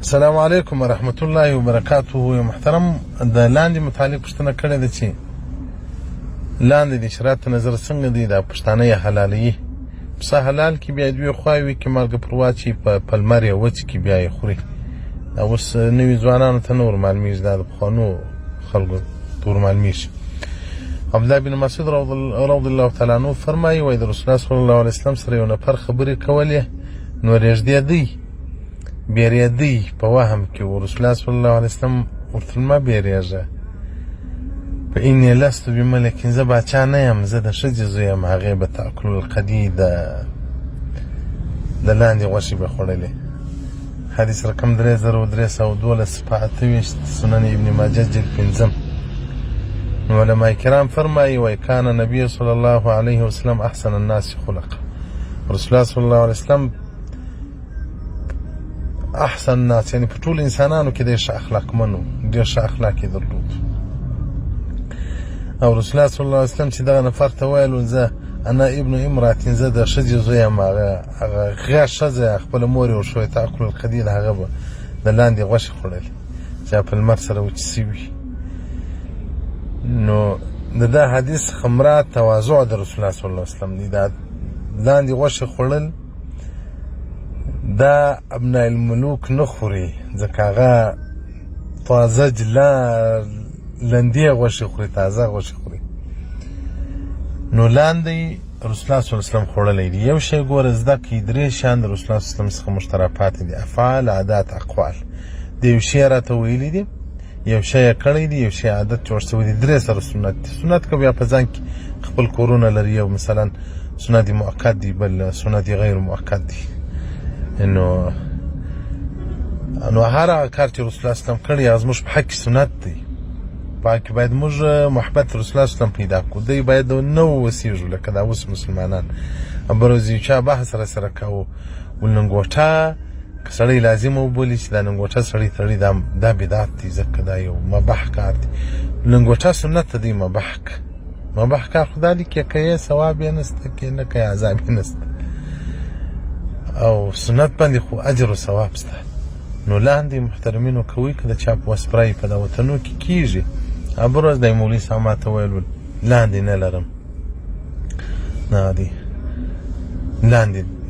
السلام علیکم ورحمت الله وبرکاته. محترم د لاندې متعلق پوښتنه کړې ده چې لاندې د شرایطو نظر څنګه دی دا پښتانه یې حلالوي. پسه حلال کې بیا دوې خواوې وي کې مالګه پر واچي په لمر یې وچ کې بیا یې خوري. دا اوس نوي ځوانانو ته نه ورمعلومېږي، دا د پخوانو خلکو ته ورمعلومېږي. عبدالله بن مسعود رضی الله تعالی عنه فرمایي وایي د رسول الله صلی الله علیه وسلم سره یو نفر خبرې کولې، نو رېږدېدی بیریدی په وهم کې و. رسول الله صلی الله علیه وسلم ورته مه بیریږه، فإني لست بملک، زه باچا نه یم، زه د ښځې زوی یم. هغې به تأکل القدي د لاندې غوښې به خوړلې. حدیث رقم 3312 سنن ابن ماجه جلد 5. علماء کرام فرمایي وایي کان نبی صلی الله علیه وسلم احسن الناس خلقا. رسول الله صلی الله علیه وسلم احسن الناس یعنی په ټول انسانانو کې ډېر ښه اخلاقمن و، ډېر ښه اخلاق یې درلود. او رسول الله صلی الله علیه وسلم چې دغه نفر ته ویل زه انا ابن امرأة، زه د ښځې زوی یم، هغه ښځه خپله مور یې ورښوی تأکل القدي، د هغه به د لاندې غوښې خوړلې چې په لمر سره وچې سوي. نو د دا حدیث څخه مراد تواضع د رسول الله صلی الله علیه وسلم دی. دا لاندې غوښې خوړل دا ابناء الملوک نه خوري، ځکه هغه تازه جلا لندې غوښې خوري، تازه غوښې خوري. نو لاندې رسول الله صلی الله علیه وسلم خوړلی دی. یو شی ګوره زده کړئ، درې شیان د رسول الله صلی الله علیه وسلم څخه مشترک پاتې دي: افعال، عادات، اقوال. د یو شی راته ویلي دي، یو شی یې کړی دی، یو شی عادت جوړ شوی دی، درې سره سنت دي. سنت که بیا په ځان کې خپل کورونه لري، یو مثلا سنت مؤکد دی، بل سنت غیر مؤکد دی. نو هر هغه کار چې رسول الله صلی الله علیه وسلم کړی هغه زموږ په حق کې سنت دی. په حق کې باید موږ محبت رسول الله صلی الله علیه وسلم پیدا کړو. دوی باید نه ووسېږو لکه دا اوس مسلمانان. بروز یو چا بحث راسره کوو، لنګوټه که سړی لازم وبولي چې دا لنګوټه سړی تړي، دا بدعت دی، ځکه دا یو مباح کار دی. لنګوټه سنت دی، مباح کار خو دا دی که یې ثواب یې نسته، که نه که یې عذاب یې نسته، او سنت باندې خو اجر و ثواب سته. نو لاندې محترمینو کوي که د چا په وسپرای په دا وطنو کې کېږي. بروز دی مولوي صاحب ما ته ویل لاندې نه لرم، نه دی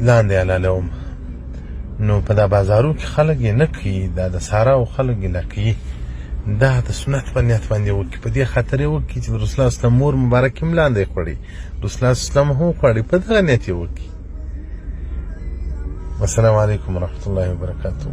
لاندې حلالوم. نو په دا بازارو کې خلک یې نه کوي، دا د ساراو خلک یې لا کوي. دا د سنت په نیت باندې وکړي، په دې خاطر یې وکړي چې د رسول الله صلی الله علیه وسلم مور مبارک هم لاندې خوړي، رسول الله صلی الله علیه وسلم هم خوړي، په دغه نیت یې وکړي. والسلام علیکم ورحمت الله وبرکاته.